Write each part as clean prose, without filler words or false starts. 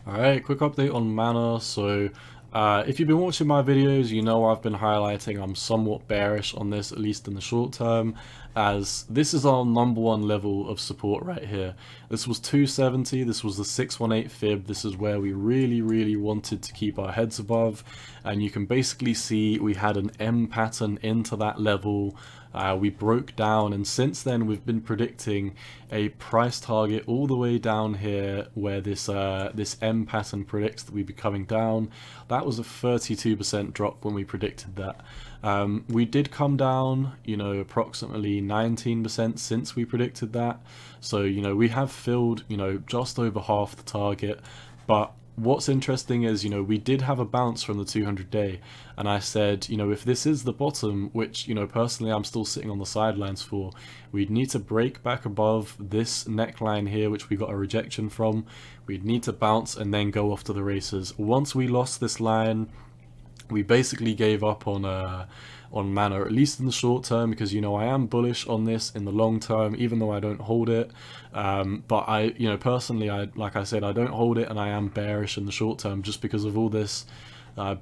Alright, quick update on mana. So if you've been watching my videos, you know I've been highlighting I'm somewhat bearish on this, at least in the short term, as this is our number one level of support right here. This was 270, this was the 618 fib, this is where we really wanted to keep our heads above, and you can basically see we had an M pattern into that level. We broke down, and since then we've been predicting a price target all the way down here where this M pattern predicts that we'd be coming down. That was a 32% drop when we predicted that. We did come down, you know, approximately 19% since we predicted that. So, you know, we have filled, you know, just over half the target. But what's interesting is, you know, we did have a bounce from the 200 day, and I said, you know, if this is the bottom, which, you know, personally I'm still sitting on the sidelines for, we'd need to break back above this neckline here, which we got a rejection from. We'd need to bounce and then go off to the races. Once we lost this line, we basically gave up on mana, at least in the short term, because, you know, I am bullish on this in the long term, even though I don't hold it. But I, you know, personally, like I said, I don't hold it, and I am bearish in the short term just because of all this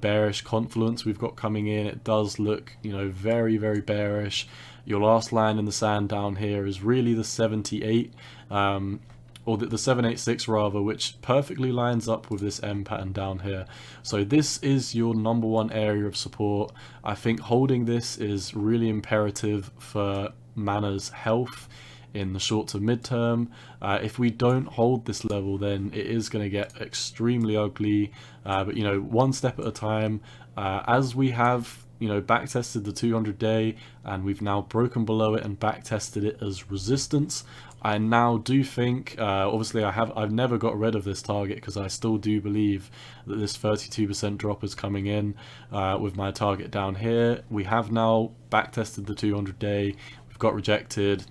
bearish confluence we've got coming in. It does look, you know, very bearish. Your last line in the sand down here is really the 78. Or the 786 rather, which perfectly lines up with this M pattern down here. So this is your number one area of support. I think holding this is really imperative for mana's health in the short to mid-term. If we don't hold this level, then it is going to get extremely ugly. But, you know, one step at a time. As we have, you know, back tested the 200 day, and we've now broken below it and back tested it as resistance. I now do think, obviously I've never got rid of this target because I still do believe that this 32% drop is coming in with my target down here. We have now back tested the 200 day, we've got rejected,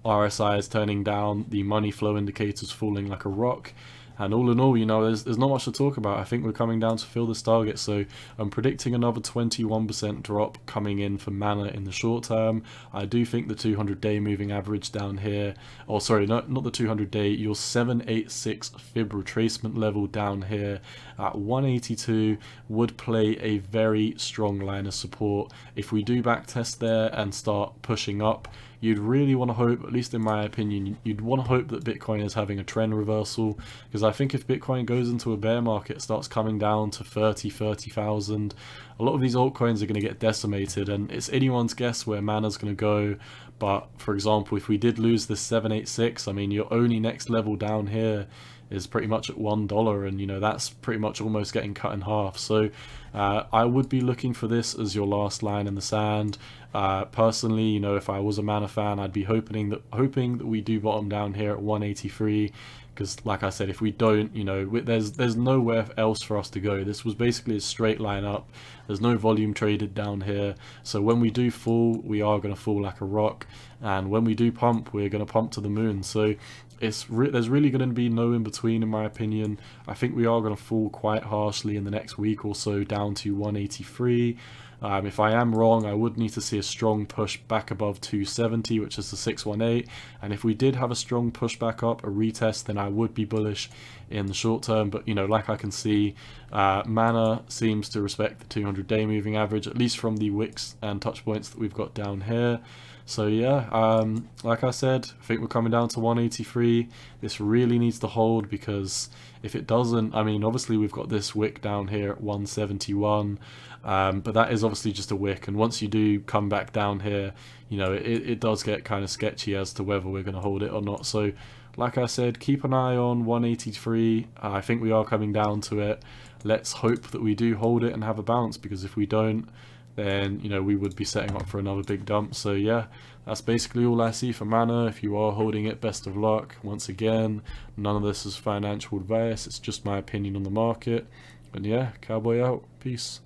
RSI is turning down, the money flow indicator's falling like a rock. And all in all, you know, there's not much to talk about. I think we're coming down to fill this target, so I'm predicting another 21% drop coming in for mana in the short term. I do think the 200 day moving average down here, or sorry, not the 200 day, your 786 fib retracement level down here at 182 would play a very strong line of support. If we do backtest there and start pushing up, you'd really want to hope, at least in my opinion, you'd want to hope that Bitcoin is having a trend reversal, because I think if Bitcoin goes into a bear market, starts coming down to 30,000, a lot of these altcoins are going to get decimated, and it's anyone's guess where mana's going to go. But for example, if we did lose this 786, I mean, your only next level down here is pretty much at $1, and, you know, that's pretty much almost getting cut in half. So I would be looking for this as your last line in the sand. Personally, you know, if I was a mana fan, I'd be hoping that we do bottom down here at 183, because like I said, if we don't, you know, there's nowhere else for us to go. This was basically a straight line up. There's no volume traded down here, so when we do fall, we are going to fall like a rock, and when we do pump, we're going to pump to the moon. So there's really going to be no in between, in my opinion. I think we are going to fall quite harshly in the next week or so down to 183. If I am wrong, I would need to see a strong push back above 270, which is the 618, and if we did have a strong push back up, a retest, then I would be bullish in the short term. But, you know, like I can see, mana seems to respect the 200 day moving average, at least from the wicks and touch points that we've got down here. So yeah, like I said, I think we're coming down to 183. This really needs to hold, because if it doesn't, I mean, obviously we've got this wick down here at 171, but that is obviously just a wick, and once you do come back down here, you know, it does get kind of sketchy as to whether we're going to hold it or not. So like I said, keep an eye on 183. I think we are coming down to it. Let's hope that we do hold it and have a bounce, because if we don't, then, you know, we would be setting up for another big dump. So yeah, that's basically all I see for mana. If you are holding it, best of luck. Once again, none of this is financial advice, it's just my opinion on the market. And yeah, cowboy out. Peace.